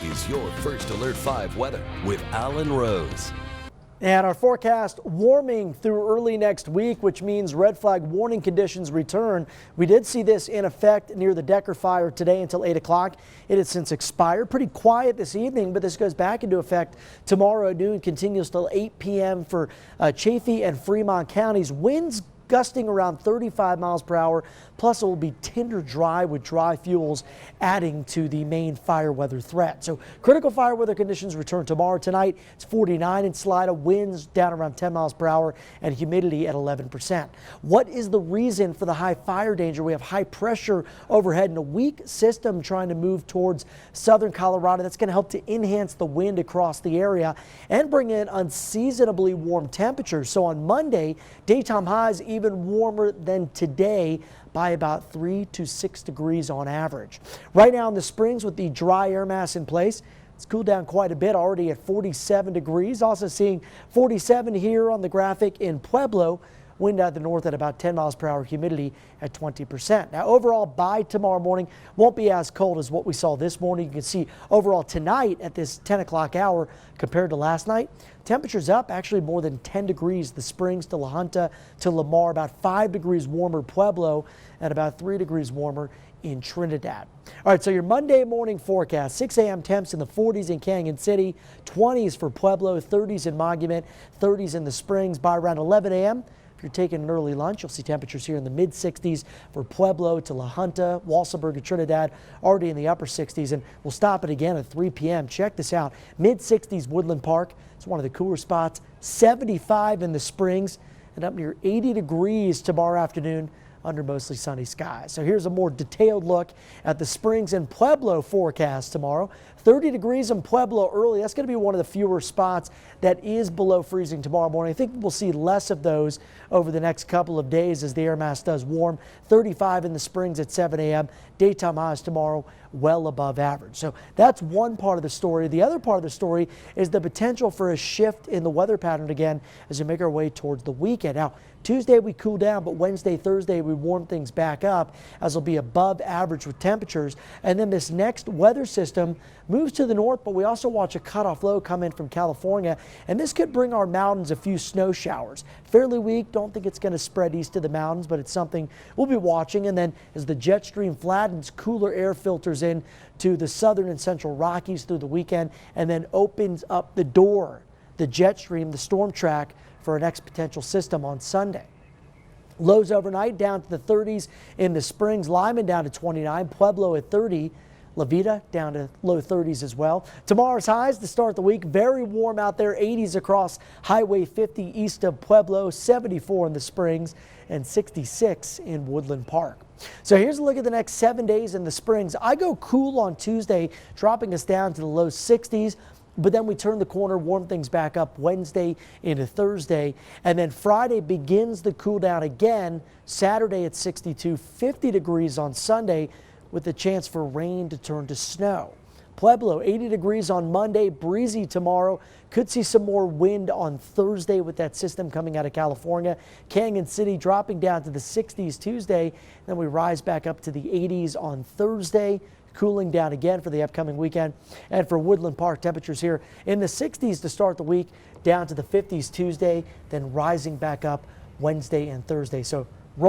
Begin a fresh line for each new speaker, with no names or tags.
is your First Alert 5 weather with Alan Rose.
And our forecast, warming through early next week, which means red flag warning conditions return. We did see this in effect near the Decker fire today until 8 o'clock. It has since expired. Pretty quiet this evening, but this goes back into effect tomorrow at noon, continues till 8 p.m. for Chaffee and Fremont counties. Winds gusting around 35 miles per hour. Plus, it will be tinder dry with dry fuels, adding to the main fire weather threat. So critical fire weather conditions return tomorrow. Tonight, it's 49 in Salida, winds down around 10 miles per hour, and humidity at 11%. What is the reason for the high fire danger? We have high pressure overhead and a weak system trying to move towards southern Colorado. That's going to help to enhance the wind across the area and bring in unseasonably warm temperatures. So on Monday, daytime highs even warmer than today by about 3 to 6 degrees on average. Right now in the Springs, with the dry air mass in place, it's cooled down quite a bit, already at 47 degrees. Also seeing 47 here on the graphic in Pueblo. Wind out of the north at about 10 miles per hour, humidity at 20%. Now overall, by tomorrow morning, won't be as cold as what we saw this morning. You can see overall tonight at this 10 o'clock hour compared to last night, temperatures up actually more than 10 degrees. The Springs to La Junta to Lamar, about 5 degrees warmer Pueblo and about 3 degrees warmer in Trinidad. All right, so your Monday morning forecast, 6 a.m. temps in the 40s in Canyon City, 20s for Pueblo, 30s in Monument, 30s in the Springs. By around 11 a.m., if you're taking an early lunch, you'll see temperatures here in the mid-60s for Pueblo to La Junta, Walsenburg and Trinidad, already in the upper 60s. And we'll stop it again at 3 p.m. Check this out. Mid-60s Woodland Park. It's one of the cooler spots. 75 in the Springs and up near 80 degrees tomorrow afternoon under mostly sunny skies. So here's a more detailed look at the Springs and Pueblo forecast tomorrow. 30 degrees in Pueblo early. That's going to be one of the fewer spots that is below freezing tomorrow morning. I think we'll see less of those over the next couple of days as the air mass does warm. 35 in the Springs at 7 a.m. Daytime highs tomorrow well above average. So that's one part of the story. The other part of the story is the potential for a shift in the weather pattern again as we make our way towards the weekend. Now, Tuesday we cool down, but Wednesday, Thursday we warm things back up as it'll be above average with temperatures. And then this next weather system moves to the north, but we also watch a cutoff low come in from California, and this could bring our mountains a few snow showers. Fairly weak, don't think it's going to spread east of the mountains, but it's something we'll be watching. And then as the jet stream flattens, cooler air filters in to the southern and central Rockies through the weekend and then opens up the door, the jet stream, the storm track for our next potential system on Sunday. Lows overnight down to the 30s in the Springs, Lyman down to 29, Pueblo at 30, La Vida down to low 30s as well. Tomorrow's highs to start the week, very warm out there, 80s across Highway 50 east of Pueblo, 74 in the Springs and 66 in Woodland Park. So here's a look at the next 7 days in the Springs. I go cool on Tuesday, dropping us down to the low 60s. But then we turn the corner, warm things back up Wednesday into Thursday. And then Friday begins the cool down again. Saturday at 62, 50 degrees on Sunday with the chance for rain to turn to snow. Pueblo, 80 degrees on Monday, breezy tomorrow. Could see some more wind on Thursday with that system coming out of California. Canyon City dropping down to the 60s Tuesday. Then we rise back up to the 80s on Thursday. Cooling down again for the upcoming weekend. And for Woodland Park, temperatures here in the 60s to start the week, down to the 50s Tuesday, then rising back up Wednesday and Thursday. So